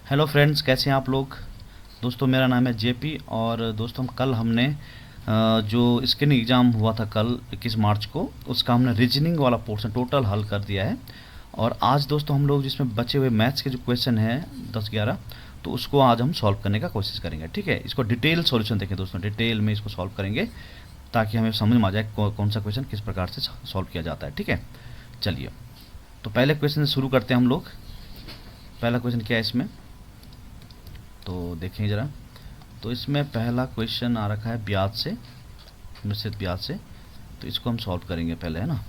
Hello friends, कैसे हैं आप लोग। दोस्तों मेरा नाम है जेपी और दोस्तों कल हमने जो स्क्रीनिंग एग्ज़ाम हुआ था कल 21 मार्च को, उसका हमने रीजनिंग वाला पोर्शन टोटल हल कर दिया है। और आज दोस्तों हम लोग जिसमें बचे हुए मैथ्स के जो क्वेश्चन हैं 10-11, तो उसको आज हम सॉल्व करने का कोशिश करेंगे। ठीक है, इसको डिटेल सॉल्यूशन देखें दोस्तों, डिटेल में इसको सॉल्व करेंगे ताकि हमें समझ में आ जाए कौन सा क्वेश्चन किस प्रकार से सॉल्व किया जाता है। ठीक है, चलिए तो पहले क्वेश्चन से शुरू करते हैं हम लोग। पहला क्वेश्चन क्या है इसमें, तो देखें ज़रा। तो इसमें पहला क्वेश्चन आ रखा है ब्याज से, निश्चित ब्याज से। तो इसको हम सॉल्व करेंगे पहले, है ना।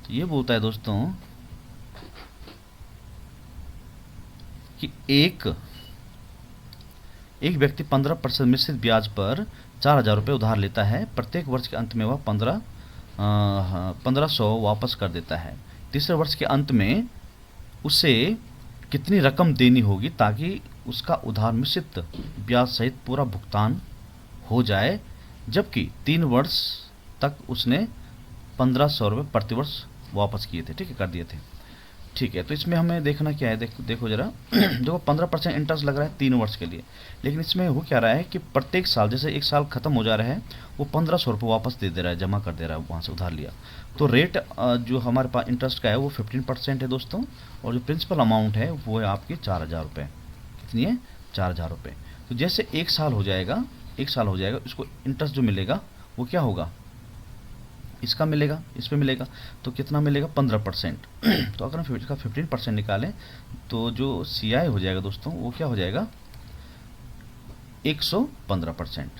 तो ये बोलता है दोस्तों कि एक व्यक्ति 15% निश्चित ब्याज पर 4,000 रुपये उधार लेता है। प्रत्येक वर्ष के अंत में वह 1500 वापस कर देता है। तीसरे वर्ष के अंत में उसे कितनी रकम देनी होगी ताकि उसका उधार निश्चित ब्याज सहित पूरा भुगतान हो जाए, जबकि 3 वर्ष तक उसने 1500 रुपये प्रतिवर्ष वापस किए थे। ठीक है, कर दिए थे। ठीक है, तो इसमें हमें देखना क्या है, देखो जरा। देखो 15% इंटरेस्ट लग रहा है 3 वर्ष के लिए, लेकिन इसमें हो क्या रहा है कि प्रत्येक साल, जैसे एक साल खत्म हो जा रहा है, वो 1500 रुपये वापस दे दे रहा है, जमा कर दे रहा है वहाँ से उधार लिया। तो रेट जो हमारे पास इंटरेस्ट का है वो 15% है दोस्तों, और जो प्रिंसिपल अमाउंट है वो है आपकी 4,000 रुपये। कितनी है? 4,000 रुपये। तो जैसे एक साल हो जाएगा, इसको इंटरेस्ट जो मिलेगा वो क्या होगा, इसका मिलेगा, इस पे मिलेगा। तो कितना मिलेगा? 15%। तो अगर हम इसका 15% निकालें तो जो सी आई हो जाएगा दोस्तों वो क्या हो जाएगा? 115%।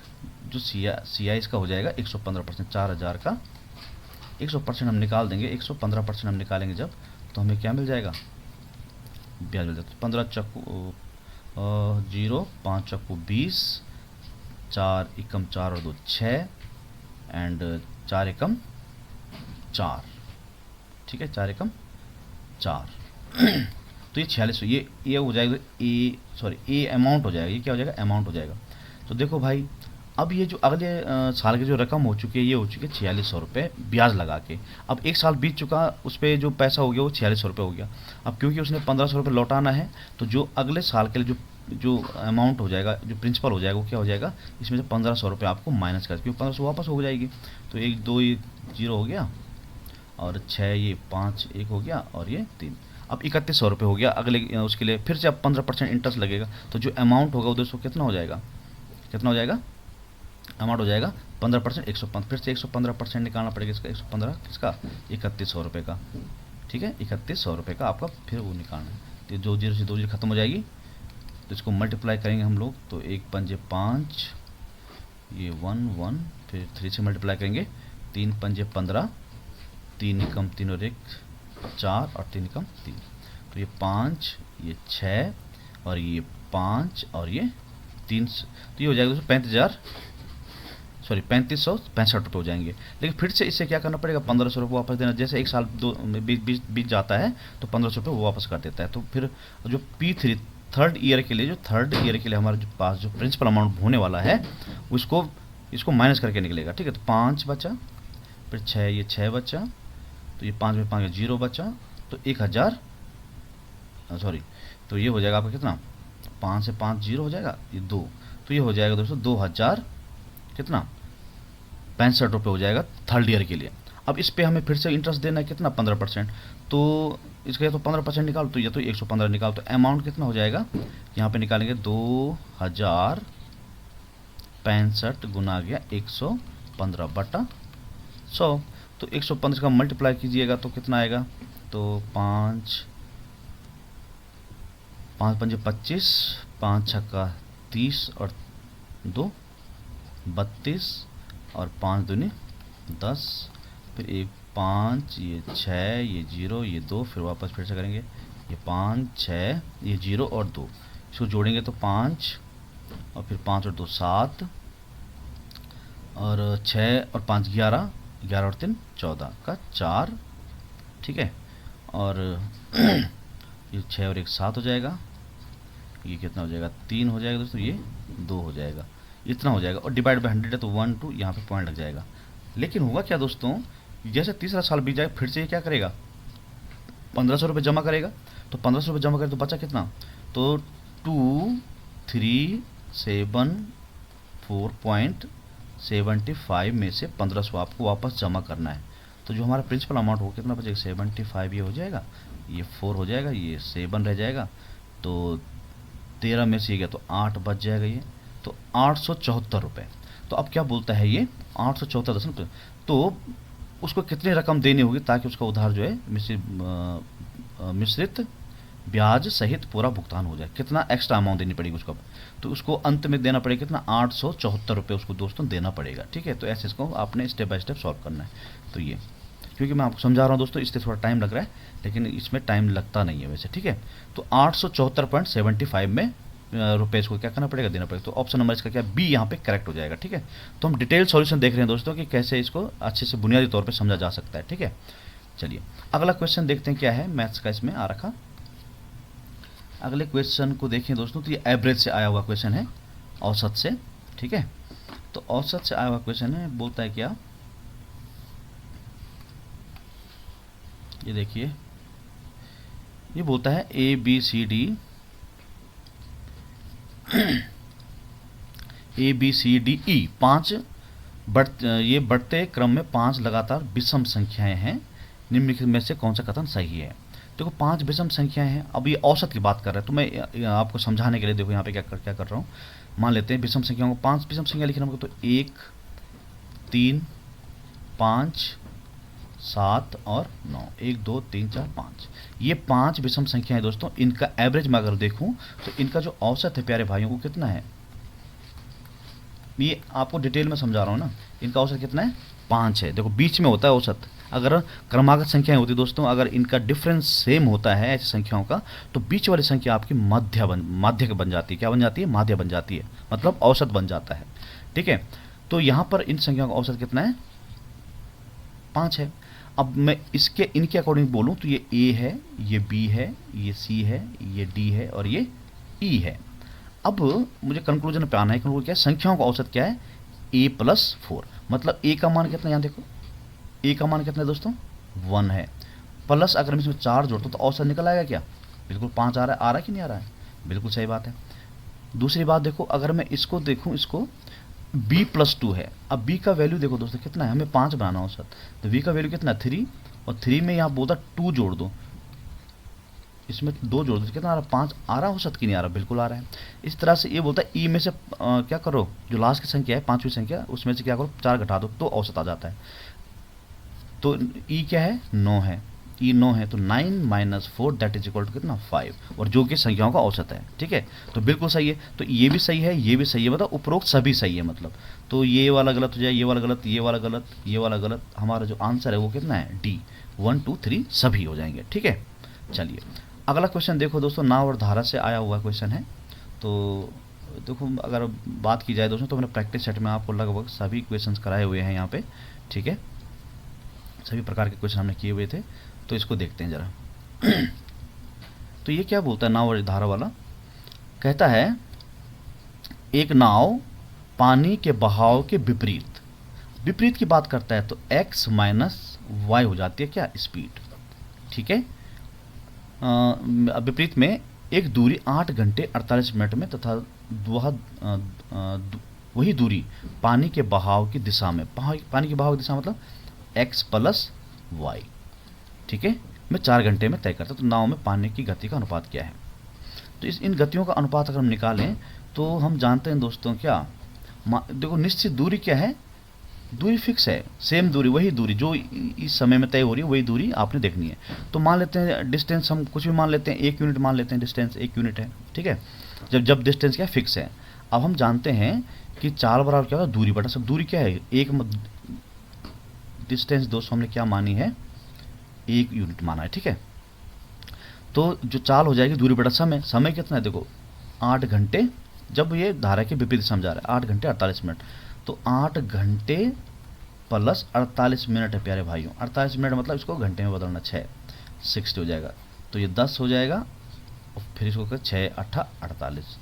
जो सी आई इसका हो जाएगा 115%। 4,000 का 100% हम निकाल देंगे, 115% हम निकालेंगे जब, तो हमें क्या मिल जाएगा? ब्याज मिल जाएगा। 15 चक्कू 0, 5 चक्कू 20, 4 एकम 4 और 2 6, एंड 4 एकम 4। ठीक है, 4 एकम 4। तो ये 46, ये हो जाएगा ए अमाउंट हो जाएगा। ये क्या हो जाएगा? अमाउंट हो जाएगा। तो देखो भाई, अब ये जो अगले साल की जो रकम हो चुकी है, ये हो चुकी है 4600 रुपये ब्याज लगा के। अब एक साल बीत चुका, उस पर जो पैसा हो गया वो 4600 रुपये हो गया। अब क्योंकि उसने 1500 रुपये लौटाना है, तो जो अगले साल के लिए जो अमाउंट हो जाएगा, जो प्रिंसिपल हो जाएगा, वो क्या हो जाएगा? इसमें से 1500 रुपये आपको माइनस कर, क्योंकि 1500 वापस हो जाएगी। तो 1 2 ये 0 हो गया, और 6 ये 5 1 हो गया, और ये 3। अब 3100 रुपये हो गया। अगले उसके लिए फिर से अब 15% इंटरेस्ट लगेगा। तो जो अमाउंट होगा वो दोस्तों कितना हो जाएगा? कितना हो जाएगा? अमाउंट हो जाएगा 15%, 115। फिर से 115% निकालना पड़ेगा इसका। 115 किसका? 3100 रुपये का। ठीक है, 3100 रुपये का आपका फिर वो निकालना है। तो जो 0 से 2 0 खत्म हो जाएगी, तो इसको मल्टीप्लाई करेंगे हम लोग। तो 1 पंजे 5, ये 1 1, फिर 3 से मल्टीप्लाई करेंगे। 3 पंजे 15, 3 एकम 3 और 1 4, और 3 एकम 3। तो ये 5, ये 6, और ये 5, और ये 3। तो ये हो जाएगा दोस्तों 3565 रुपये हो जाएंगे। लेकिन फिर से इससे क्या करना पड़ेगा? 1500 रुपये वापस देना। जैसे एक साल बीत जाता है तो 1500 रुपये वो वापस कर देता है। तो फिर जो P3 थर्ड ईयर के लिए हमारे जो पास जो प्रिंसिपल अमाउंट होने वाला है, इसको माइनस करके निकलेगा। ठीक है, तो 5 बचा, फिर 6, ये 6 बचा, तो ये 5 में 5 0 बचा, तो 1000, तो ये हो जाएगा आपका कितना? 5 से 5 0 हो जाएगा, ये 2। तो ये हो जाएगा दोस्तों 2000 कितना? 65 रुपये हो जाएगा थर्ड ईयर के लिए। अब इस पे हमें फिर से इंटरेस्ट देना है कितना? 15%। तो इसका या तो 15% निकाल, तो या तो 115 निकाल। तो अमाउंट कितना हो जाएगा? यहाँ पे निकालेंगे 2065 गुना गया 115/100। तो 115 का मल्टीप्लाई कीजिएगा तो कितना आएगा? तो 5 पंजे 25, 5 छक्का 30, और 2 32, और 5 दूनी 10, फिर 1 5, ये 6, ये 0, ये 2, फिर वापस फिर से करेंगे। ये 5 6, ये 0 और 2, इसको जोड़ेंगे तो 5, और फिर 5 और 2 7, और 6 और 5 11, 11 और 3 14 का 4। ठीक है, और ये 6 और 1 7 हो जाएगा। ये कितना हो जाएगा? 3 हो जाएगा दोस्तों, ये 2 हो जाएगा। इतना हो जाएगा, और डिवाइड बाय 100 है तो 1 2 यहाँ पे पॉइंट लग जाएगा। लेकिन होगा क्या दोस्तों, जैसे तीसरा साल बीत जाएगा, फिर से ये क्या करेगा? 1500 रुपये जमा करेगा, तो 1500 रुपये जमा करे तो बचा कितना, तो 2374.75 में से 1500 आपको वापस जमा करना है। तो जो हमारा प्रिंसिपल अमाउंट हो कितना बचेगा, 75 ये हो जाएगा, ये 4 हो जाएगा, ये 7 रह जाएगा, तो 13 में से गया तो 8 बच जाएगा, ये तो 874 रुपये। तो अब क्या बोलता है ये 874 तो उसको कितनी रकम देनी होगी ताकि उसका उधार जो है मिश्रित ब्याज सहित पूरा भुगतान हो जाए, कितना एक्स्ट्रा अमाउंट देनी पड़ेगी उसको, तो उसको अंत में देना पड़ेगा कितना 874 रुपये उसको दोस्तों देना पड़ेगा। ठीक है, तो ऐसे इसको आपने स्टेप बाय स्टेप सॉल्व करना है। तो ये क्योंकि मैं आपको समझा रहा हूँ दोस्तों इसलिए थोड़ा टाइम लग रहा है, लेकिन इसमें टाइम लगता नहीं है वैसे। ठीक है, तो 874.75 में रुपये इसको क्या करना पड़ेगा, देना पड़ेगा। तो ऑप्शन नंबर इसका क्या बी यहाँ पे करेक्ट हो जाएगा। ठीक है, तो हम डिटेल सॉल्यूशन देख रहे हैं दोस्तों कि कैसे इसको अच्छे से बुनियादी तौर पे समझा जा सकता है। ठीक है, चलिए अगला क्वेश्चन देखते हैं क्या है मैथ्स का इसमें आ रखा। अगले क्वेश्चन को देखें दोस्तों, तो ये एवरेज से आया हुआ क्वेश्चन है, औसत से। ठीक है, तो औसत से आया हुआ क्वेश्चन है, बोलता है क्या, ये देखिए, ये बोलता है ABCD ABCDE 5 ये बढ़ते क्रम में 5 लगातार विषम संख्याएं हैं, निम्नलिखित में से कौन सा कथन सही है। देखो 5 विषम संख्याएं हैं, अब ये औसत की बात कर रहे हैं, तो मैं आपको समझाने के लिए देखो यहाँ पे क्या कर रहा हूँ। मान लेते हैं विषम संख्याओं को 5 विषम संख्या लिखना होगा, तो 1 3 5 7 और 9, 1 2 3 4 5, ये 5 विषम संख्या है दोस्तों। इनका एवरेज मैं अगर देखूं तो इनका जो औसत है प्यारे भाइयों वो कितना है, ये आपको डिटेल में समझा रहा हूँ ना। इनका औसत कितना है, 5 है। देखो बीच में होता है औसत, अगर क्रमागत संख्याएं होती दोस्तों, अगर इनका डिफरेंस सेम होता है ऐसी संख्याओं का, तो बीच वाली संख्या आपकी माध्य बन जाती है। क्या बन जाती है, माध्य बन जाती है, मतलब औसत बन जाता है। ठीक है, तो यहाँ पर इन संख्याओं का औसत कितना है, 5 है। अब मैं इनके अकॉर्डिंग बोलूं तो ये A है, ये B है, ये C है, ये D है और ये E है। अब मुझे कंक्लूजन पे आना है। कंक्लूजन क्या है, संख्याओं का औसत क्या है, A+4, मतलब A का मान कितना, यहाँ देखो A का मान कितना है दोस्तों, 1 है, प्लस अगर मैं इसमें 4 जोड़ता हूँ तो औसत निकल आएगा क्या, बिल्कुल 5 आ रहा है कि नहीं आ रहा है, बिल्कुल सही बात है। दूसरी बात देखो, अगर मैं इसको देखूँ, इसको B+2 है। अब B का वैल्यू देखो दोस्तों कितना है, हमें 5 बनाना औसत, तो V का वैल्यू कितना, 3, और 3 में यहाँ बोलता 2 जोड़ दो, इसमें 2 जोड़ दो, कितना आ रहा, 5 आ रहा, औसत की नहीं आ रहा, बिल्कुल आ रहा है। इस तरह से ये बोलता है E में से क्या करो, जो लास्ट की संख्या है 5वीं संख्या, उसमें से क्या करो 4 घटा दो तो औसत आ जाता है। तो E क्या है, 9 है, E 9 है, तो 9 - 4 दैट इज इक्वल टू कितना, 5, और जो कि संख्याओं का औसत है। ठीक है, तो बिल्कुल सही है। तो ये भी सही है, ये भी सही है, मतलब उपरोक्त सभी सही है मतलब। तो ये वाला गलत हो जाए, ये वाला गलत, ये वाला गलत, ये वाला गलत, हमारा जो आंसर है वो कितना है, D, 1 2 3 सभी हो जाएंगे। ठीक है, चलिए अगला क्वेश्चन देखो दोस्तों, नाव और धारा से आया हुआ क्वेश्चन है। तो देखो अगर बात की जाए दोस्तों, तो मैंने प्रैक्टिस सेट में आपको लगभग सभी क्वेश्चन कराए हुए हैं यहाँ पे। ठीक है, सभी प्रकार के क्वेश्चन हमने किए हुए थे, तो इसको देखते हैं जरा। तो ये क्या बोलता है, नाव और धारा वाला कहता है, एक नाव पानी के बहाव के विपरीत की बात करता है, तो x - y हो जाती है क्या, स्पीड। ठीक है, विपरीत में एक दूरी 8 घंटे 48 मिनट में, तथा वही दूरी पानी के बहाव की दिशा में, पानी के बहाव की दिशा मतलब x + y। ठीक है, मैं 4 घंटे में तय करता, तो नाव में पानी की गति का अनुपात क्या है। तो इन गतियों का अनुपात अगर हम निकालें तो हम जानते हैं दोस्तों क्या, देखो निश्चित दूरी क्या है, दूरी फिक्स है, सेम दूरी, वही दूरी जो इस समय में तय हो रही है वही दूरी आपने देखनी है। तो मान लेते हैं डिस्टेंस, हम कुछ भी मान लेते हैं, 1 यूनिट मान लेते हैं, डिस्टेंस 1 यूनिट है। ठीक है, जब डिस्टेंस क्या फिक्स है। अब हम जानते हैं कि 4 बराबर क्या होता है, दूरी बटा सब, दूरी क्या है, एक डिस्टेंस दोस्तों हमने क्या मानी है, 1 यूनिट माना है। ठीक है, तो जो चाल हो जाएगी दूरी बटा समय, समय कितना है देखो 8 घंटे, जब ये धारा के विपरीत समझा रहा है 8 घंटे 48 मिनट, तो 8 घंटे + 48 मिनट है प्यारे भाइयों। 48 मिनट मतलब इसको घंटे में बदलना, 60 हो जाएगा, तो ये 10 हो जाएगा, और फिर इसको कर 6 × 8 = 48,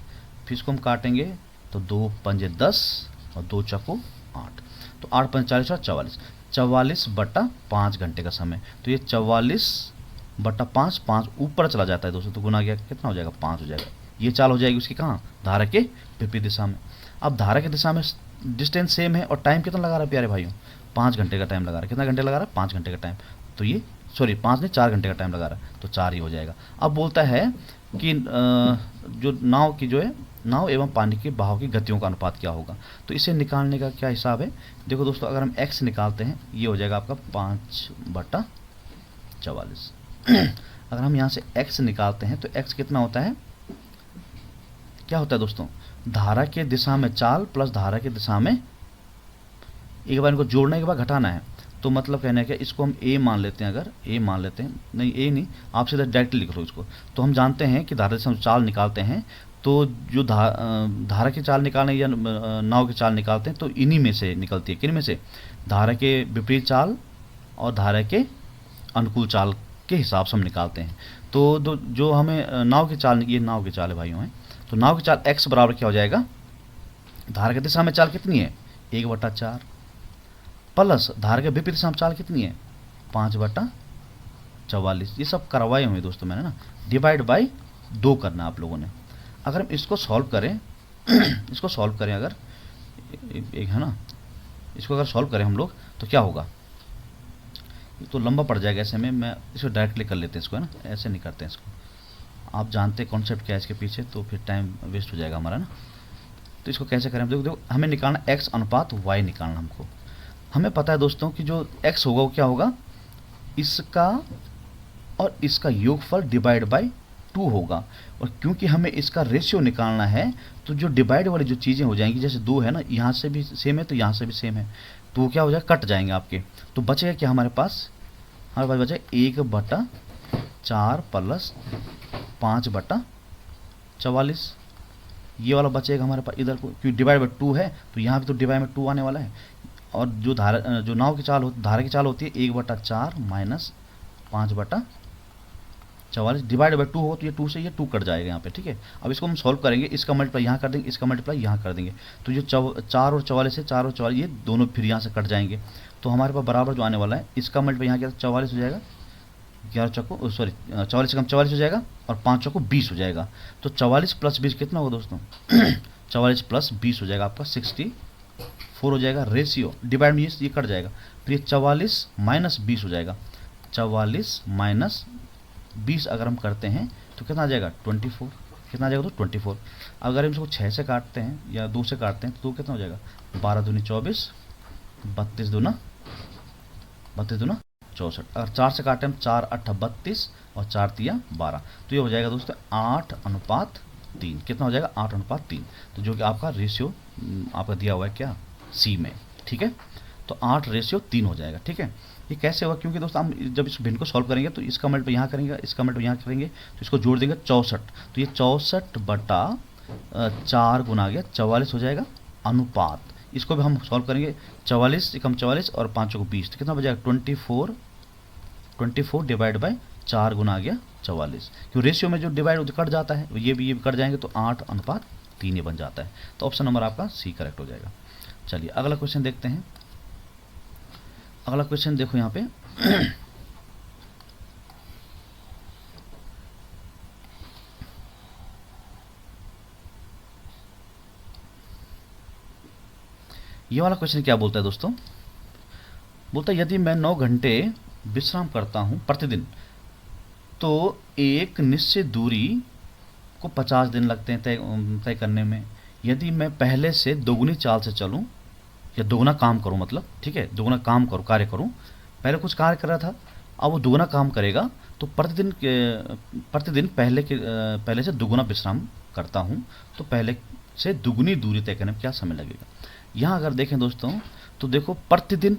फिर इसको हम काटेंगे तो 2 पंजे 10 और 2 चक्कू 8, तो 8 × 5 = 44, 44 बटा 5 घंटे का समय, तो ये 44 बटा 5, 5 ऊपर चला जाता है दोस्तों, तो गुना गया कितना हो जाएगा 5 हो जाएगा। ये चाल हो जाएगी उसकी कहाँ, धारा के विपरीत दिशा में। अब धारा की दिशा में डिस्टेंस सेम है और टाइम कितना लगा रहा है प्यारे भाइयों, 5 घंटे का टाइम लगा रहा है। कितना घंटे लगा रहा है, 5 घंटे का टाइम। तो ये सॉरी 5 नहीं 4 घंटे का टाइम लगा रहा है, तो 4 ही हो जाएगा। अब बोलता है कि जो नाव की जो है, नाव एवं पानी के बहाव की गतियों का अनुपात क्या होगा। तो इसे निकालने का क्या हिसाब है, देखो दोस्तों, अगर हम x निकालते हैं ये हो जाएगा आपका 5/44। अगर हम यहाँ से x निकालते हैं तो x कितना होता है, क्या होता है दोस्तों, धारा के दिशा में चाल प्लस धारा की दिशा में, एक बार इनको जोड़ने के बाद घटाना है। तो मतलब कहना है कि इसको हम a मान लेते हैं, अगर a मान लेते हैं, नहीं a नहीं, आप सीधा डायरेक्टली लिख लो इसको। तो हम जानते हैं कि धारा से हम चाल निकालते हैं, तो जो धारा की चाल निकालने या नाव की चाल निकालते हैं तो इन्हीं में से निकलती है। किन में से, धारा के विपरीत चाल और धारा के अनुकूल चाल के हिसाब से हम निकालते हैं। तो जो हमें नाव की चाल, ये नाव की चाल है भाइयों है, तो नाव की चाल x बराबर क्या हो जाएगा, धारा की दिशा में चाल कितनी है 1/4 प्लस धारा के विपरीत दिशा में चाल कितनी है 5/44। ये सब करवाए हुए दोस्तों मैंने ना, डिवाइड बाई 2 करना आप लोगों ने। अगर हम इसको सॉल्व करें इसको सॉल्व करें अगर एक है ना, इसको अगर सॉल्व करें हम लोग तो क्या होगा, तो लंबा पड़ जाएगा। ऐसे में मैं इसको डायरेक्टली कर लेते हैं इसको, है ना, ऐसे नहीं करते हैं इसको। आप जानते हैं कॉन्सेप्ट क्या है इसके पीछे, तो फिर टाइम वेस्ट हो जाएगा हमारा ना। तो इसको कैसे करें, देखो हमें निकालना x अनुपात y निकालना हमको। हमें पता है दोस्तों कि जो x होगा वो क्या होगा, इसका और इसका योगफल डिवाइड बाई 2 होगा। और क्योंकि हमें इसका रेशियो निकालना है तो जो डिवाइड वाली जो चीज़ें हो जाएंगी, जैसे 2 है ना, यहाँ से भी सेम है तो यहाँ से भी सेम है, तो वो क्या हो जाएगा, कट जाएंगे आपके। तो बचेगा क्या हमारे पास बचेगा 1/4 प्लस 5/44, ये वाला बचेगा हमारे पास इधर को, क्योंकि डिवाइड बाई 2 है तो यहाँ भी तो डिवाइड बाई 2 आने वाला है। और जो जो नाव की चाल धारा की चाल होती है 1/4 माइनस 5/44 डिवाइड बाई 2 हो, तो ये 2 से ये 2 कट जाएगा यहाँ पे, ठीक है। अब इसको हम सॉल्व करेंगे, इसका मल्टीप्लाई यहाँ कर देंगे, इसका मल्टीप्लाई यहाँ कर देंगे, तो जो 4 और 44 है, 4 और 44 ये दोनों फिर यहाँ से कट जाएंगे। तो हमारे पास बराबर जो आने वाला है, इसका मल्टीप्लाई यहाँ क्या 44 हो जाएगा, 11 चौको सॉरी 44 से कम 44 हो जाएगा और 5 चौको 20 हो जाएगा। तो 44 प्लस 20 कितना होगा दोस्तों 44 प्लस 20 हो जाएगा आपका 64 हो जाएगा। रेशियो डिवाइड में ये कट जाएगा, तो ये 44 माइनस 20 हो जाएगा। 44 माइनस 20 अगर हम करते हैं तो कितना आ जाएगा 24, कितना आ जाएगा तो 24। अगर हम इसको 6 से काटते हैं या 2 से काटते हैं तो कितना हो जाएगा 12 दूनी 24, 32 दूना 64। अगर 4 से काटें हम 4 8 32 और 4 3 12, तो ये हो जाएगा दोस्तों 8:3। कितना हो जाएगा 8:3, तो जो कि आपका रेशियो आपका दिया हुआ है क्या सी में, ठीक है। तो 8:3 हो जाएगा, ठीक है। ये कैसे होगा, क्योंकि दोस्तों हम जब इस भिन्न को सॉल्व करेंगे तो इसका मल्टीप्लाई यहाँ करेंगे, इसका मल्टीप्लाई यहाँ करेंगे, तो इसको जोड़ देंगे 64, तो ये 64/4 गुना गया 44 हो जाएगा अनुपात। इसको भी हम सॉल्व करेंगे, 44 से कम 44 और 5 को 20, तो कितना बचेगा 24 डिवाइड बाई 4 गुना आ गया 44। क्यों रेशियो में जो डिवाइड कट जाता है ये भी कट जाएंगे, तो 8:3 ये बन जाता है। तो ऑप्शन नंबर आपका सी करेक्ट हो जाएगा। चलिए अगला क्वेश्चन देखते हैं। अगला क्वेश्चन देखो यहाँ पे ये वाला क्वेश्चन क्या बोलता है दोस्तों, बोलता है यदि मैं 9 घंटे विश्राम करता हूं प्रतिदिन तो एक निश्चित दूरी को 50 दिन लगते हैं तय करने में। यदि मैं पहले से दोगुनी चाल से चलूं या दोगुना काम करूं, मतलब ठीक है दोगुना काम करूं, कार्य करूं, पहले कुछ कार्य कर रहा था अब वो दोगुना काम करेगा, तो प्रतिदिन पहले से दोगुना विश्राम करता हूं, तो पहले से दुगुनी दूरी तय करने में क्या समय लगेगा। यहाँ अगर देखें दोस्तों तो देखो प्रतिदिन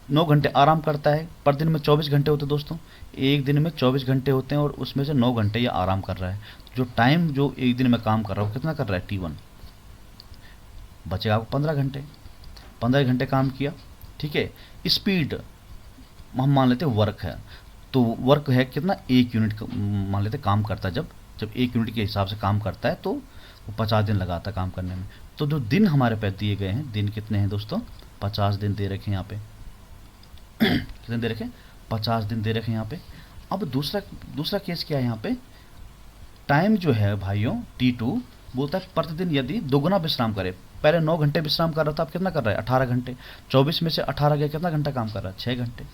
9 घंटे आराम करता है, पर दिन में 24 घंटे होते हैं दोस्तों, एक दिन में 24 घंटे होते हैं और उसमें से 9 घंटे ये आराम कर रहा है। जो टाइम जो एक दिन में काम कर रहा है कितना कर रहा है T1, बचेगा आपको 15 घंटे। 15 घंटे काम किया, ठीक है। स्पीड हम मान लेते हैं वर्क है, तो वर्क है कितना 1 यूनिट मान लेते काम करता है। जब 1 यूनिट के हिसाब से काम करता है तो वो 50 दिन लगाता है काम करने में। तो जो दिन हमारे पास दिए गए हैं, दिन कितने हैं दोस्तों 50 दिन दे रखे हैं यहाँ पे कितने दे रखे 50 दिन दे रखे हैं यहाँ पे। अब दूसरा दूसरा केस क्या है यहाँ पे, टाइम जो है भाइयों T2 बोलता है प्रतिदिन यदि दोगुना विश्राम करे, पहले 9 घंटे विश्राम कर रहा था, अब कितना कर रहा है 18 घंटे, 24 में से 18 गया, कितना घंटा काम कर रहा है 6 घंटे।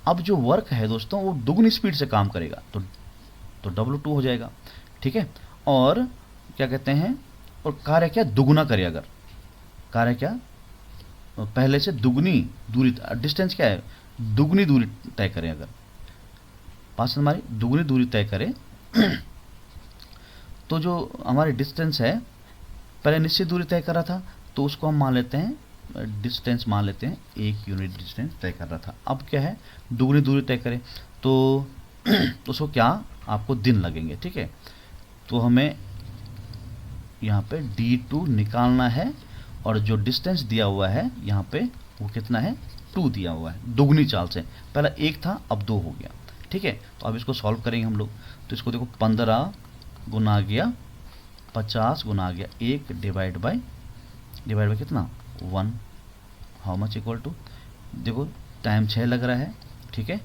अब जो वर्क है दोस्तों वो दुगनी स्पीड से काम करेगा तो W2 हो जाएगा, ठीक है। और क्या कहते हैं, और कार्य क्या दुगुना करे, अगर कार्य क्या पहले से दुगनी दूरी, डिस्टेंस क्या है दुगनी दूरी तय करें, अगर पास हमारी दुगनी दूरी तय करें तो जो हमारी डिस्टेंस है पहले निश्चित दूरी तय कर रहा था तो उसको हम मान लेते हैं डिस्टेंस, मान लेते हैं 1 यूनिट डिस्टेंस तय कर रहा था। अब क्या है दुगनी दूरी तय करें तो उसको क्या आपको दिन लगेंगे, ठीक है। तो हमें यहाँ पे D2 निकालना है और जो डिस्टेंस दिया हुआ है यहाँ पे वो कितना है 2 दिया हुआ है, दुगनी चाल से, पहला 1 था अब 2 हो गया, ठीक है। तो अब इसको सॉल्व करेंगे हम लोग, तो इसको देखो 15 गुना आ गया 50 गुना आ गया 1 डिवाइड बाय कितना 1, हाउ मच इक्वल टू, देखो टाइम 6 लग रहा है, ठीक है।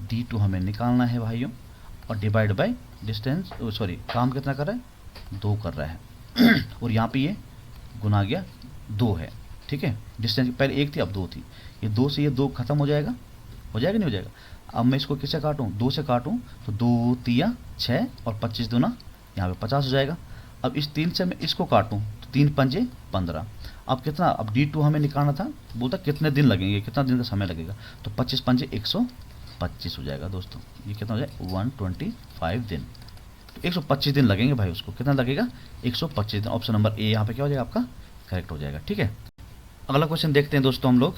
D2 हमें निकालना है भाइयों, और डिवाइड बाय डिस्टेंस, सॉरी काम कितना कर रहा है 2 कर रहा है और यहाँ पे ये गुना गया 2 है, ठीक है। डिस्टेंस पहले 1 थी अब 2 थी, ये 2 से ये 2 खत्म हो जाएगा नहीं हो जाएगा। अब मैं इसको किससे काटूँ 2 से काटूँ तो 2 तिया 6 और 25 दूना यहाँ पे 50 हो जाएगा। अब इस 3 से मैं इसको काटूँ तो 3 पंजे 15, अब कितना, अब D2 हमें निकालना था, बोलता कितने दिन लगेंगे, कितना दिन का समय लगेगा, तो 25 पंजे 125 हो जाएगा दोस्तों, ये कितना हो जाए 125 दिन, तो 125 दिन लगेंगे भाई, उसको कितना लगेगा 125 दिन। ऑप्शन नंबर ए यहाँ पे क्या हो जाएगा आपका करेक्ट हो जाएगा, ठीक है। अगला क्वेश्चन देखते हैं दोस्तों हम लोग,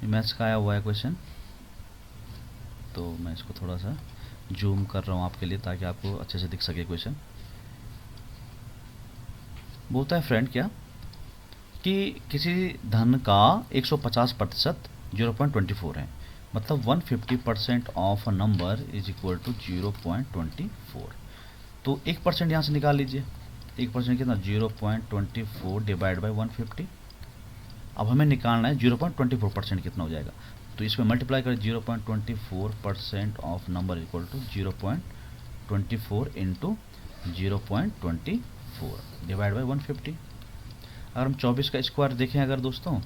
मैथ्स का आया हुआ है क्वेश्चन, तो मैं इसको थोड़ा सा जूम कर रहा हूँ आपके लिए ताकि आपको अच्छे से दिख सके क्वेश्चन। बोलता है फ्रेंड क्या कि किसी धन का 150% 0.24 है, मतलब 150% of a number is equal to 0.24, तो 1% यहाँ से निकाल लीजिए, 1% कितना 0.24 डिवाइड बाई 150। अब हमें निकालना है 0.24% कितना हो जाएगा, तो इसमें मल्टीप्लाई करें 0.24% of number equal to 0.24 into 0.24 divide by 150। अगर हम 24 का स्क्वायर देखें अगर दोस्तों,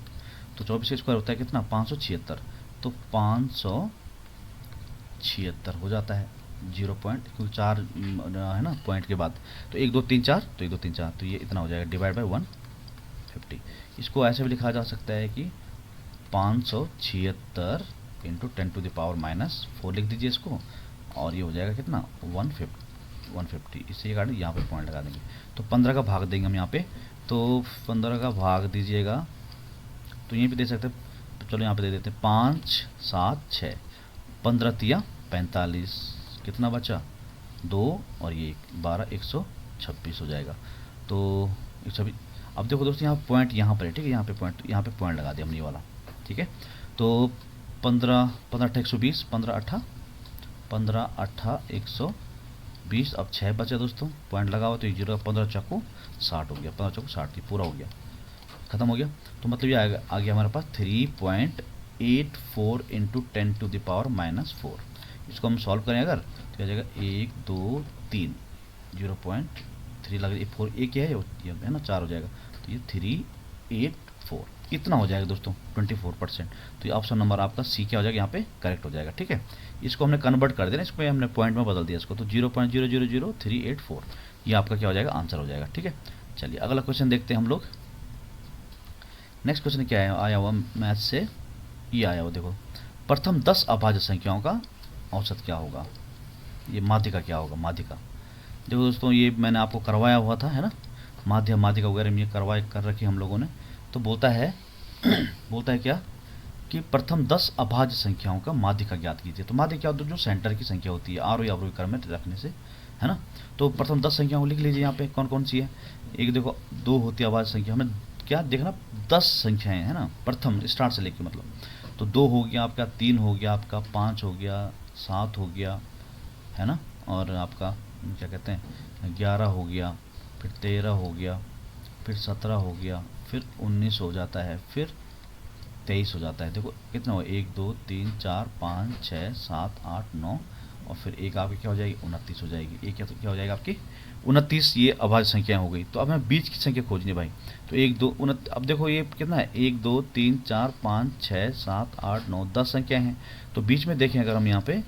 तो 24 का स्क्वायर होता है कितना 576, तो 576 हो जाता है 0 पॉइंट, क्योंकि 4 है ना पॉइंट के बाद, तो 1 2 3 4, तो 1 2 3 4, तो ये इतना हो जाएगा डिवाइड बाई 150। इसको ऐसे भी लिखा जा सकता है कि 576 इंटू 10⁻⁻4 लिख दीजिए इसको, और ये हो जाएगा कितना 150। इससे कारण यहाँ पे पॉइंट लगा देंगे, तो 15 का भाग देंगे हम यहाँ पे, तो 15 का भाग दीजिएगा, तो यहीं पे दे सकते हैं, तो चलो यहाँ पे दे देते हैं 5 7 6, 15 तिया 45, कितना बचा 2 और ये 12, 126 हो जाएगा, तो 126। अब देखो दोस्तों यहाँ पॉइंट यहाँ पर है, ठीक है, यहाँ पे पॉइंट लगा दिया हमने ये वाला, ठीक है। तो 15 15 120, 15 8 120, अब 6 बचे दोस्तों, पॉइंट लगा हुआ, तो 0 15 चक्कू 60 हो गया, 15 चक्कू 60, ये पूरा हो गया, खत्म हो गया। तो मतलब ये आ गया हमारे पास 3.84 इंटू 10⁻⁻4। इसको हम सॉल्व करें अगर तो आ जाएगा 1 2 3, 0.3 लग 4, एक क्या है ना 4 हो जाएगा, तो ये 384 इतना हो जाएगा दोस्तों 24%। तो ये ऑप्शन नंबर आपका सी क्या हो जाएगा यहाँ पे करेक्ट हो जाएगा, ठीक है। इसको हमने कन्वर्ट कर देना, इसको हमने पॉइंट में बदल दिया इसको, तो 0.000384 ये आपका क्या हो जाएगा आंसर हो जाएगा, ठीक है। चलिए अगला क्वेश्चन देखते हैं हम लोग। नेक्स्ट क्वेश्चन क्या है आया हुआ मैथ से, ये आया हुआ देखो, प्रथम 10 अभाज्य संख्याओं का औसत क्या होगा, ये माध्यिका क्या होगा, माध्यिका। देखो दोस्तों ये मैंने आपको करवाया हुआ था, है ना, माध्यिका वगैरह में ये कर रखी हम लोगों ने। तो बोलता है क्या कि प्रथम 10 अभाज्य संख्याओं का माध्यिका ज्ञात कीजिए। तो माध्यिका जो सेंटर की संख्या होती है आरोही अवरोही क्रम में रखने से, है ना। तो प्रथम 10 संख्याओं को लिख लीजिए यहाँ पे कौन कौन सी है। एक देखो 2 होती है अभाज्य संख्या, हमें क्या देखना 10 संख्याएं है ना, प्रथम स्टार्ट से लेके मतलब, तो 2 हो गया आपका, 3 हो गया आपका, 5 हो गया, 7 हो गया, है ना, और आपका क्या कहते हैं 11 हो गया, फिर 13 हो गया, फिर 17 हो गया, फिर 19 हो जाता है, फिर 23 हो जाता है। देखो कितना हुआ, 1 2 3 4 5 6 7 8 9 और फिर एक आपकी क्या हो जाएगी, 29 हो जाएगी। एक क्या हो जाएगा आपकी 29। ये अभाज्य संख्या हो गई। तो अब हमें बीच की संख्या खोजनी है भाई। तो 1 2 अब देखो ये कितना है, 1 2 3 4 5 6 7 8 9 10 संख्या हैं। तो बीच में देखें अगर हम यहाँ पे,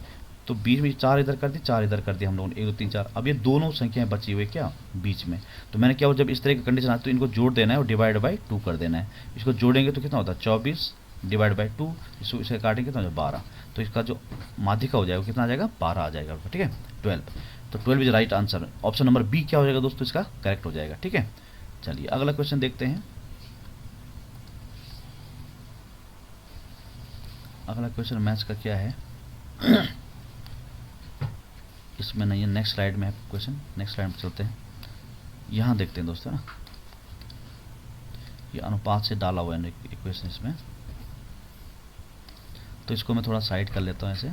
तो बीच में 4 इधर कर दी, 4 इधर कर दिया हम लोगों ने, 1 2 3 4। अब ये दोनों संख्याएं बची हुई क्या बीच में। तो मैंने क्या हो, जब इस तरह की कंडीशन आती है तो इनको जोड़ देना है और डिवाइड बाई 2 कर देना है। इसको जोड़ेंगे तो कितना होता है 24 डिवाइड बाई 2, इसको इसे काटेंगे कितना हो जाएगा 12। तो इसका जो माध्यिका हो जाएगा कितना आ जाएगा 12 आ जाएगा, ठीक है 12। तो 12 is right answer. Option number B क्या हो जाएगा दोस्तों, इसका करेक्ट हो जाएगा, ठीक है। चलिए अगला क्वेश्चन देखते हैं। अगला क्वेश्चन मैथ्स का क्या है इसमें नहीं है, नेक्स्ट स्लाइड में है क्वेश्चन। नेक्स्ट स्लाइड में चलते हैं, यहाँ देखते हैं दोस्तों ना, ये अनुपात से डाला हुआ है इक्वेशन इसमें। तो इसको मैं थोड़ा साइड कर लेता हूँ ऐसे।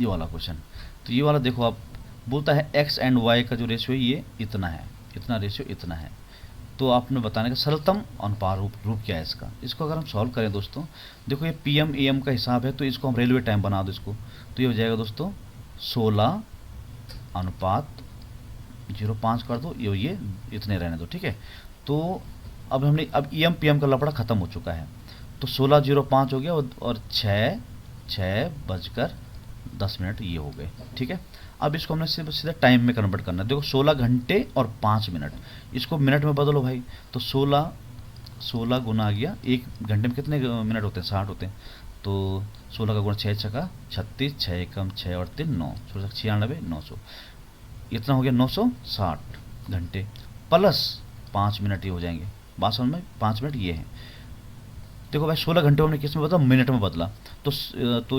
ये वाला क्वेश्चन, तो ये वाला देखो आप, बोलता है एक्स एंड वाई का जो रेशियो है ये इतना है, इतना रेशियो इतना है। तो आपने बताने का सरलतम अनुपात रूप क्या है इसका। इसको अगर हम सॉल्व करें दोस्तों, देखो ये पीएम एएम का हिसाब है, तो इसको हम रेलवे टाइम बना दो इसको। तो ये हो जाएगा दोस्तों 16 अनुपात 0.5 कर दो, ये इतने रहने दो, ठीक है। तो अब हमने अब एएम पीएम का लफड़ा खत्म हो चुका है। तो 16:05 हो गया और 6:10 ये हो गए, ठीक है। अब इसको हमने सीधा टाइम में कन्वर्ट करना है। देखो 16 घंटे और 5 मिनट, इसको मिनट में बदलो भाई। तो 16 गुना आ गया, एक घंटे में कितने मिनट होते हैं 60 होते हैं। तो 16 का गुणा 6 छका 36, 6 एकम 6 और 3 9, 16 96 900, इतना हो गया 960 घंटे प्लस 5 मिनट ये हो जाएंगे। बात समझ में, 5 मिनट ये है। देखो भाई 16 घंटे हमने किस में बदला, मिनट में बदला। तो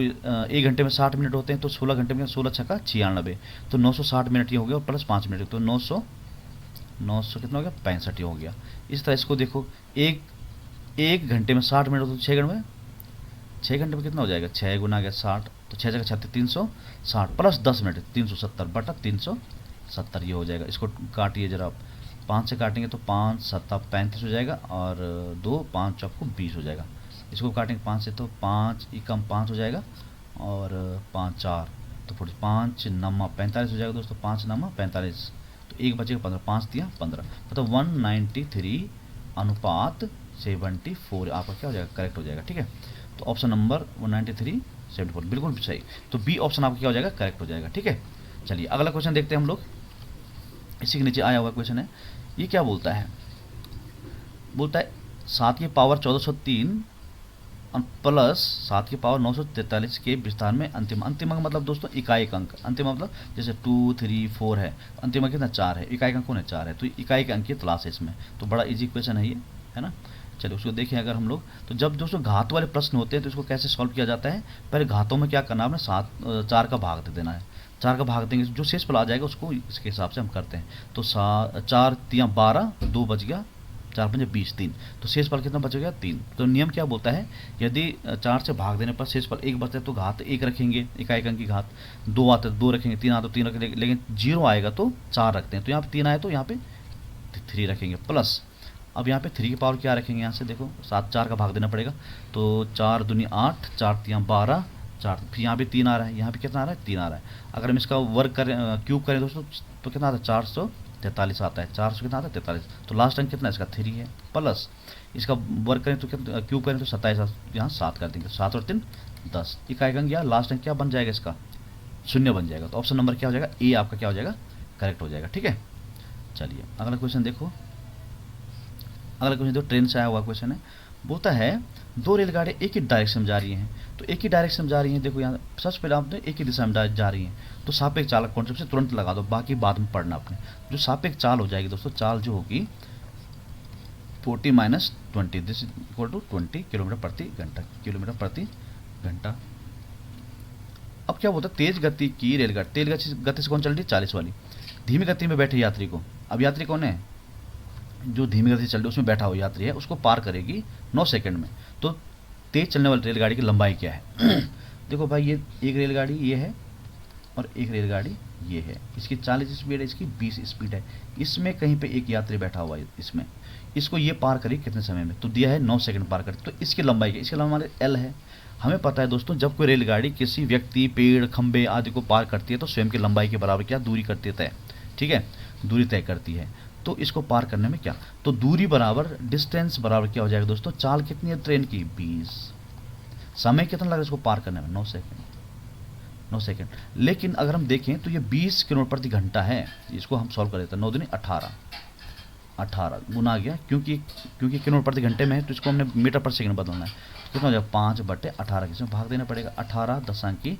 एक घंटे में 60 मिनट होते हैं, तो 16 घंटे में 16 छक्का 96, तो 960 मिनट ये हो गया और प्लस 5 मिनट, तो 900 कितना हो गया 65 हो गया। इस तरह इसको देखो, एक घंटे में 60 मिनट होते, 6 घंटे में कितना हो जाएगा, 6 गुना गया 60, तो 6 जगह 36 360 प्लस 10 मिनट 370 बटा 370 ये हो जाएगा। इसको काटिए जरा आप, 5 से काटेंगे तो 5 7 35 हो जाएगा और 2 5 चौक 20 हो जाएगा। इसको काटेंगे 5 से तो 5 एकम 5 हो जाएगा और 5 4 तो 5 9 45 हो जाएगा दोस्तों, 5 9 45, तो एक बचेगा 15, 5 दिया 15, मतलब 193 अनुपात 74 आपका क्या हो जाएगा करेक्ट हो जाएगा, ठीक है। तो ऑप्शन नंबर 193/74 बिल्कुल सही। तो बी ऑप्शन आपका क्या हो जाएगा करेक्ट हो जाएगा, ठीक है। चलिए अगला क्वेश्चन देखते हैं हम लोग। इसी के नीचे आया हुआ क्वेश्चन है, ये क्या बोलता है, बोलता है 7 की पावर 1403 प्लस 7 की पावर 943 के विस्तार में अंतिम का मतलब दोस्तों इकाई अंक, अंतिम मतलब जैसे 2 3 4 है, अंतिम कितना 4 है, इकाई अंक कौन है 4 है, तो इकाई के अंक की तलाश है इसमें। तो बड़ा इजी क्वेश्चन है ये, है ना। चलिए उसको देखें अगर हम लोग, तो जब दोस्तों घात वाले प्रश्न होते हैं तो इसको कैसे सॉल्व किया जाता है, पहले घातों में क्या करना है, आपने 4 का भाग दे देना है। 4 का भाग देंगे, जो शेष फल आ जाएगा उसको इसके हिसाब से हम करते हैं। तो 4 3 12, 2 बच गया, 4 5 20 3, तो शेष फल कितना बच गया 3। तो नियम क्या बोलता है, यदि 4 से भाग देने पर शेष फल 1 बचता है तो घात 1 रखेंगे, इकाई अंक की घात। 2 आते तो 2 रखेंगे, 3 आते तो 3 रखेंगे, लेकिन 0 आएगा तो 4 रखते हैं। तो यहाँ पे 3 आए तो यहाँ पे 3 रखेंगे प्लस, अब यहाँ पे 3 की पावर क्या रखेंगे, यहाँ से देखो 7 4 का भाग देना पड़ेगा। तो 4 दूनी 8, 4 3 12, 4, फिर यहाँ पे 3 आ रहा है, यहाँ पे कितना आ रहा है 3 आ रहा है। अगर हम इसका वर्क करें क्यूब करें दोस्तों तो कितना आता है 443 आता है, 400 कितना आता है 43। तो लास्ट अंक कितना इसका 3 है, प्लस इसका वर्क करें तो कितना क्यूब करें तो 27, यहाँ 7 कर देंगे, 7 और 3 10, इकाई अंक या लास्ट अंक क्या बन जाएगा इसका 0 बन जाएगा। तो ऑप्शन नंबर क्या हो जाएगा ए आपका क्या हो जाएगा करेक्ट हो जाएगा, ठीक है। चलिए अगला क्वेश्चन देखो। अगला क्वेश्चन जो ट्रेन से आया हुआ क्वेश्चन है, बोलता है 2 रेलगाड़ियाँ एक ही डायरेक्शन में जा रही हैं, तो एक ही डायरेक्शन में जा रही हैं। देखो यहाँ सबसे पहले आपने एक ही दिशा में जा रही हैं, तो सापेक्ष चालक कॉन्सेप्ट से तुरंत लगा दो, बाकी बाद में पढ़ना आपने। जो सापेक्ष चाल हो जाएगी दोस्तों, चाल जो होगी 40 - 20 दिस इक्वल टू 20 किलोमीटर प्रति घंटा। अब क्या बोलता है, तेज गति की रेलगाड़ी, तेज गति से कौन चल रही है 40 वाली, धीमी गति में बैठे यात्री को, अब यात्री कौन है जो धीमी गति से चल रही है उसमें बैठा हुआ यात्री है, उसको पार करेगी 9 सेकंड में। तो तेज चलने वाली रेलगाड़ी की लंबाई क्या है देखो भाई ये एक रेलगाड़ी ये है और एक रेलगाड़ी ये है, इसकी 40 स्पीड है, इसकी 20 स्पीड है। इसमें कहीं पे एक यात्री बैठा हुआ है, इसमें इसको ये पार करिए कितने समय में, तो दिया है 9 सेकंड पार कर। तो इसकी लंबाई क्या, इसकी लंबाई एल है। हमें पता है दोस्तों, जब कोई रेलगाड़ी किसी व्यक्ति, पेड़, खंबे आदि को पार करती है तो स्वयं की लंबाई के बराबर क्या दूरी करती है तय, ठीक है, दूरी तय करती है। तो इसको पार करने में क्या, तो दूरी बराबर डिस्टेंस बराबर क्या हो जाएगा दोस्तों, चाल कितनी है ट्रेन की 20, समय कितना लगा इसको पार करने में 9 सेकंड, 9 सेकंड। लेकिन अगर हम देखें तो ये 20 किलोमीटर प्रति घंटा है, इसको हम सॉल्व कर देते हैं, 9 दूनी 18, 18 गुना गया, क्योंकि किलोमीटर प्रति घंटे में है तो इसको हमने मीटर पर सेकंड बदलना है। तो कितना हो जाएगा 5/18, किसमें भाग देना पड़ेगा, 18 दशांकी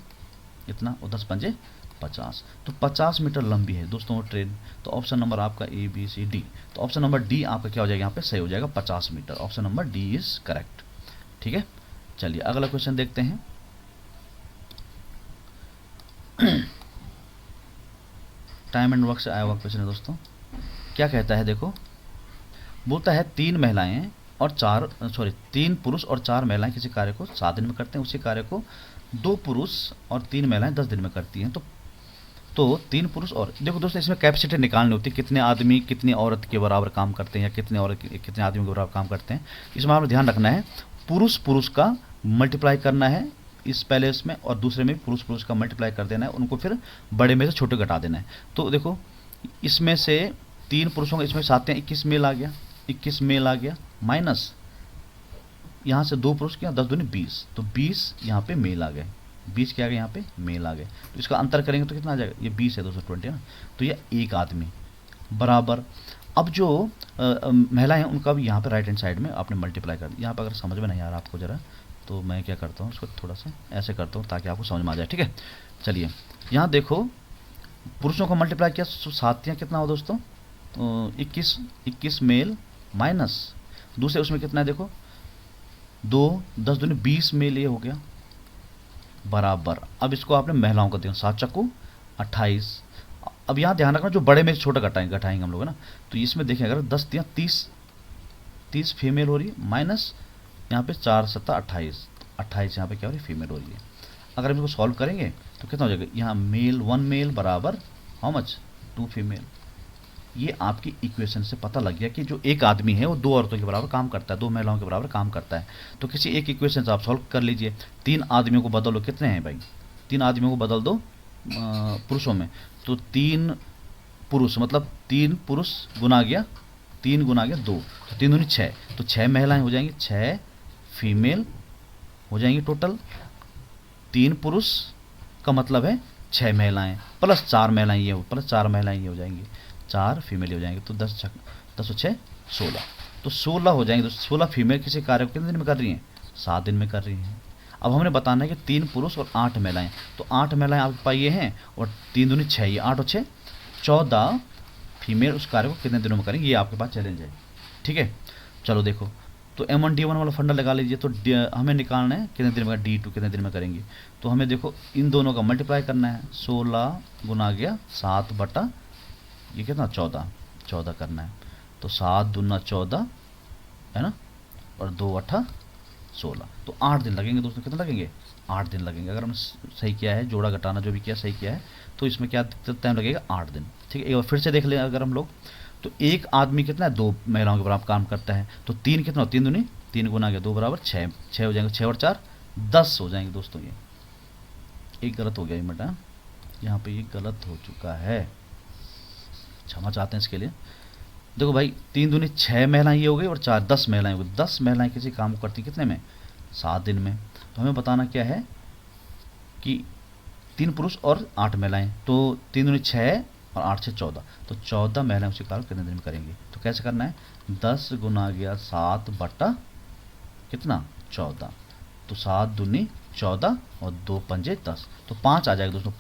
इतना और 10 पंजे 50, तो 50 मीटर लंबी है दोस्तों वो ट्रेन। तो ऑप्शन नंबर आपका ए बी सी डी, तो ऑप्शन नंबर डी आपका क्या हो जाएगा यहाँ पे सही हो जाएगा 50 meter, option number D is correct, ठीक है। चलिए अगला क्वेश्चन देखते हैं। टाइम एंड वर्क से आया हुआ क्वेश्चन है दोस्तों। क्या कहता है देखो, बोलता है 3 पुरुष और 4 महिलाएं किसी कार्य को 7 दिन में करते हैं, उसी कार्य को 2 पुरुष और 3 महिलाएं 10 दिन में करती हैं। तो 3 पुरुष और, देखो दोस्तों इसमें कैपेसिटी निकालनी होती है, कितने आदमी कितनी औरत के बराबर काम करते हैं या कितने आदमी के बराबर काम करते हैं। इसमें आपको ध्यान रखना है, पुरुष का मल्टीप्लाई करना है इस पहले इसमें, और दूसरे में पुरुष का मल्टीप्लाई कर देना है, उनको फिर बड़े में से छोटे घटा देना है। तो देखो इसमें से 3 पुरुषों का इसमें साथ हैं 21 मेल आ गया, 21 मेल आ गया, माइनस यहाँ से 2 पुरुष किया 10 दूनी 20, तो 20 यहाँ पे मेल आ गए, 20 क्या आ गए यहाँ पे मेल आ गए। तो इसका अंतर करेंगे तो कितना आ जाएगा, ये 20 है 220 है ना, तो ये एक आदमी बराबर। अब जो महिलाएं हैं उनका भी यहाँ पे राइट हैंड साइड में आपने मल्टीप्लाई कर दिया। यहाँ पर अगर समझ में नहीं आ रहा आपको ज़रा, तो मैं क्या करता हूँ उसको थोड़ा सा ऐसे करता हूँ ताकि आपको समझ में आ जाए, ठीक है। चलिए यहाँ देखो, पुरुषों का मल्टीप्लाई किया 7 कितना हो दोस्तों, 21 मेल, माइनस दूसरे उसमें कितना है देखो 2, 10 दूनी 20 मेल, ये हो गया बराबर। अब इसको आपने महिलाओं का देखो 7 चक्कू 28। अब यहाँ ध्यान रखना जो बड़े में छोटा घटाएंगे हम लोग है ना, तो इसमें देखें अगर 10 दिया 30 फीमेल हो रही है, माइनस यहाँ पे 4 7 28 यहाँ पे क्या हो रही है फीमेल हो रही है। अगर हम इसको सॉल्व करेंगे तो कितना हो जाएगा, यहाँ मेल 1 मेल बराबर हाउ मच 2 फीमेल। ये आपकी इक्वेशन से पता लग गया कि जो एक आदमी है वो 2 औरतों के बराबर काम करता है, 2 महिलाओं के बराबर काम करता है। तो किसी एक इक्वेशन से आप सॉल्व कर लीजिए। 3 आदमियों को बदलो, कितने हैं भाई, 3 आदमियों को बदल दो पुरुषों में, तो 3 पुरुष मतलब 3 पुरुष गुना गया 3 गुना गया 2, तो 3 दूनी 6, तो 6 महिलाएं हो जाएंगी, 6 फीमेल हो जाएंगी टोटल। 3 पुरुष का मतलब है 6 महिलाएं प्लस 4 महिलाएं ये हो जाएंगी, 4 फीमेल हो जाएंगे। तो 10 और 6 16, तो 16 हो जाएंगे। तो 16 फीमेल किसी कार्य को कितने दिन में कर रही हैं, 7 दिन में कर रही हैं। अब हमने बताना है कि 3 पुरुष और 8 महिलाएं, तो 8 महिलाएं आपके पास ये हैं और 3 दूनी 6, ये 8 और 6 14 फीमेल उस कार्य को कितने दिनों में करेंगे, ये आपके पास चैलेंज है, ठीक है। चलो देखो, तो M1 D1 वाला फंडा लगा लीजिए। तो हमें निकालना है कितने दिन में, D2 कितने दिन में करेंगे। तो हमें देखो इन दोनों का मल्टीप्लाई करना है, 16 गुना गया 7 बटा ये कितना 14 करना है। तो 7 दूना 14 है ना, और 2 8 16, तो 8 दिन लगेंगे दोस्तों। कितना लगेंगे, 8 दिन लगेंगे। अगर हमने सही किया है, जोड़ा घटाना जो भी किया सही किया है, तो इसमें क्या टाइम लगेगा 8 दिन, ठीक है। एक बार फिर से देख लें अगर हम लोग, तो एक आदमी कितना है 2 महिलाओं के बराबर काम करता है। तो 3 कितना, 3 दूनी 3 गुना गया 2 बराबर 6 हो जाएंगे, 6 और 4 10 हो जाएंगे दोस्तों। ये एक गलत हो गया बेटा, यहाँ पे ये गलत हो चुका है, क्षमा चाहते हैं इसके लिए। देखो भाई 3 दूनी 6 महिलाएं ये हो गई और 4 10 महिलाएं हो गई। 10 महिलाएं किसी काम को करती कितने में, 7 दिन में। तो हमें बताना क्या है कि 3 पुरुष और 8 महिलाएं, तो 3 दूनी 6 और 8 से 14, तो 14 महिलाएं उसी कार्य कितने दिन में करेंगी। तो कैसे करना है, 10 गुना गया 7 बटा कितना 14, तो 7 दूनी 14 और 2 पंजे 10, तो 5 आ जाएगा दोस्तों।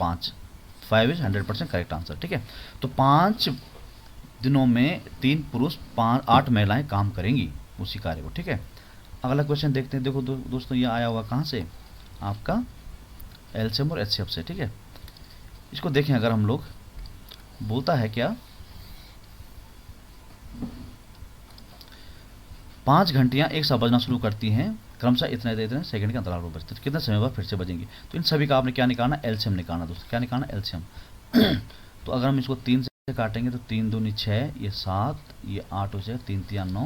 5 इज 100% करेक्ट आंसर, ठीक है। तो 5 दिनों में 3 पुरुष 8 महिलाएं काम करेंगी उसी कार्य को, ठीक है। अगला क्वेश्चन देखते हैं। देखो दोस्तों ये आया हुआ कहाँ से, आपका एलसीएम और एचसीएफ से, ठीक है। इसको देखें अगर हम लोग, बोलता है क्या 5 घंटियां एक साथ बजना शुरू करती हैं, क्रमशः इतने सेकंड के अंतराल पर बजती है। कितने समय बाद फिर से बजेंगी। तो इन सभी का आपने क्या निकालना, एलसीएम निकालना दोस्तों। क्या निकालना, एलसीएम। तो अगर हम इसको 3 से काटेंगे तो 3 दूनी 6, ये 7, ये 8 हो जाएगा, 3 3 9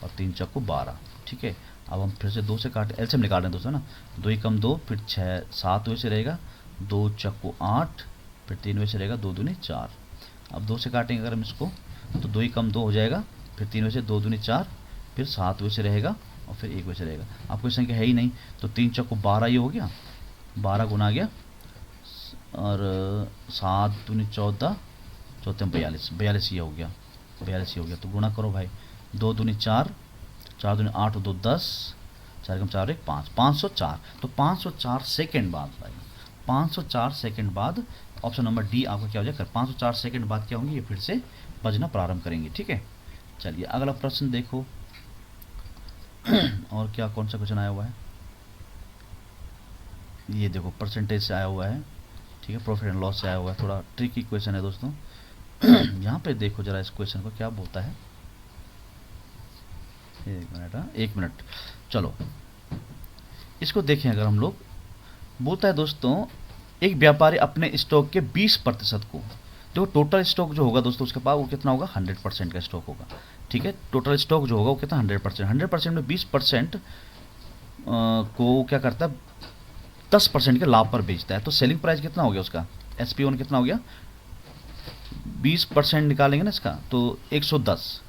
और 3 चक्कू 12। ठीक है, अब हम फिर से 2 से काटे, एलसीएम निकाल रहे हैं दोस्तों ना, 2 ही कम 2, फिर 6 7 वैसे रहेगा, 2 चक्कू 8, फिर 3 वैसे रहेगा, 2 दूनी 4। अब 2 से काटेंगे अगर हम इसको तो 2 ही कम 2 हो जाएगा, फिर 3 वैसे 2 दूनी 4, फिर 7 वैसे रहेगा और फिर 1 वैसे रहेगा। अब कोई संख्या है ही नहीं, तो 3 चक्कू 12 ये हो गया, 12 गुना गया, और 7 दूनी 14, चौथे 42, 42 ये हो गया, 42 ये हो गया। तो गुणा करो भाई, 2 दूनी 4, 4 दूनी 8 और 2 10, 4 कम 4 1 5, 504। तो 504 सेकेंड बाद भाई, 504 सेकेंड बाद ऑप्शन नंबर डी आपका क्या हो जाएगा, 504 सेकेंड बाद क्या होंगे, ये फिर से बजना प्रारंभ करेंगे। ठीक है, चलिए अगला प्रश्न देखो। और क्या कौन सा क्वेश्चन आया हुआ है, ये देखो परसेंटेज से आया हुआ है। ठीक है, प्रॉफिट एंड लॉस से आया हुआ है, थोड़ा ट्रिकी क्वेश्चन है दोस्तों। यहाँ पे देखो जरा इस क्वेश्चन को क्या बोलता है, एक मिनट चलो इसको देखें। अगर हम लोग, बोलता है दोस्तों, एक व्यापारी अपने स्टॉक के 20% को, देखो टोटल स्टॉक जो होगा दोस्तों उसके पास वो कितना होगा, 100% का स्टॉक होगा। ठीक है, टोटल स्टॉक जो होगा वो कितना, 100%, 100% में 20% को क्या करता है, 10% के लाभ पर बेचता है। तो सेलिंग प्राइस कितना हो गया उसका, SP1 कितना हो गया, 20% निकालेंगे ना इसका तो 110,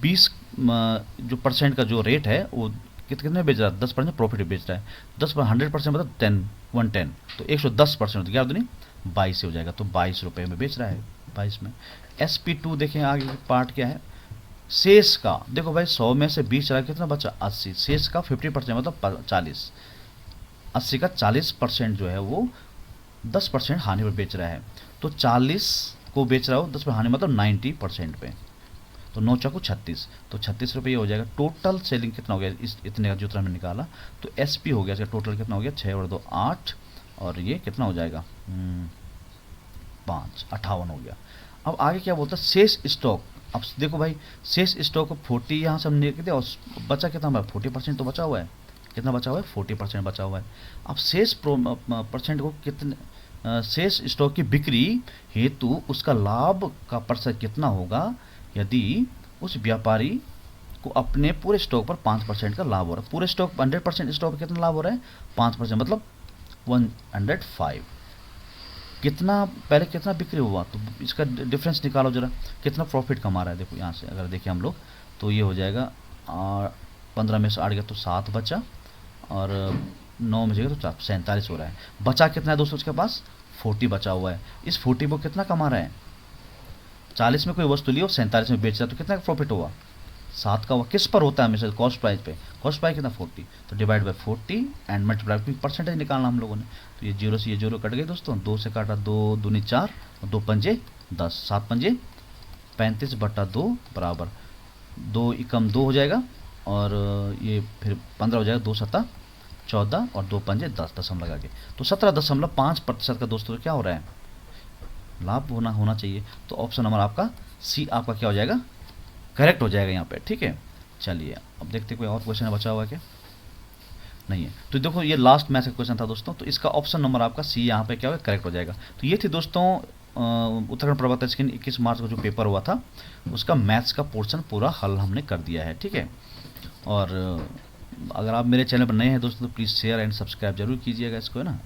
20 जो परसेंट का जो रेट है वो कितने बेच रहा है, 10% प्रॉफिट बेच रहा है। 100% मतलब 110, तो 110% क्या दूनी 22 हो जाएगा, तो 22 रुपये में बेच रहा है, 22 में। SP2 देखें आगे पार्ट क्या है, शेष का, देखो भाई 100 में से 20 चला, कितना बचा 80, शेष का 50% मतलब 40, 80 का 40% जो है वो 10% हानि पर बेच रहा है। तो 40 को बेच रहा हो 10 पर हानि मतलब 90% पे, तो 9 चौको 36, तो 36 रुपये हो जाएगा। टोटल सेलिंग कितना हो गया, इस इतने का जो हमने निकाला, तो SP हो गया इसका टोटल कितना हो गया, 6 और 2 8, और ये कितना हो जाएगा 5, 58 हो गया। अब आगे क्या बोलता है, शेष स्टॉक। अब देखो भाई शेष स्टॉक को 40 यहाँ से हमने लिख दिया, और बचा कितना हमारा 40% तो बचा हुआ है, कितना बचा हुआ है 40% बचा हुआ है। अब शेष परसेंट को कितने, शेष स्टॉक की बिक्री हेतु उसका लाभ का प्रतिशत कितना होगा यदि उस व्यापारी को अपने पूरे स्टॉक पर 5% का लाभ हो रहा है। पूरे स्टॉक 100% स्टॉक पर कितना लाभ हो रहा है, 5%, मतलब 105। कितना पहले कितना बिक्री हुआ, तो इसका डिफरेंस निकालो जरा, कितना प्रॉफिट कमा रहा है। देखो यहाँ से अगर देखें हम लोग तो ये हो जाएगा 15 में से 8 गया तो 7 बचा, और 9 में जाएगा तो 47 हो रहा है। बचा कितना है दोस्तों उसके पास, 40 बचा हुआ है। इस 40 को कितना कमा रहा है, 40 में कोई वस्तु ली और 47 में बेच रहा है, तो कितना का प्रॉफिट होगा, 7 का हुआ। किस पर होता है हमेशा, कॉस्ट प्राइस पे, कॉस्ट प्राइस कितना 40, तो divide by 40 and multiply, percentage निकालना हम लोगों ने। तो ये 0 से ये 0 कट गए दोस्तों, 2 से काटा, 2 दूनी 4 और 2 पंजे 10, 7 पंजे 35 बटा 2 बराबर 2 कम 2 हो जाएगा, और ये फिर 15 हो जाएगा, 2 7 14 और 2 पंजे 10, दशम लगा के, तो 17.5% का दोस्तों क्या हो रहा है, लाभ होना चाहिए। तो ऑप्शन नंबर आपका सी आपका क्या हो जाएगा, करेक्ट हो जाएगा यहाँ पे। ठीक है, चलिए अब देखते कोई और क्वेश्चन बचा हुआ है क्या, नहीं है। तो देखो ये लास्ट मैथ्स का क्वेश्चन था दोस्तों, तो इसका ऑप्शन नंबर आपका सी यहाँ पे क्या होगा, करेक्ट हो जाएगा। तो ये थी दोस्तों उत्तराखंड प्रवर्तन स्कीम 21 मार्च को जो पेपर हुआ था उसका मैथ्स का पोर्शन पूरा हल हमने कर दिया है। ठीक है, और अगर आप मेरे चैनल पर नए हैं दोस्तों तो प्लीज़ शेयर एंड सब्सक्राइब जरूर कीजिएगा इसको, है ना।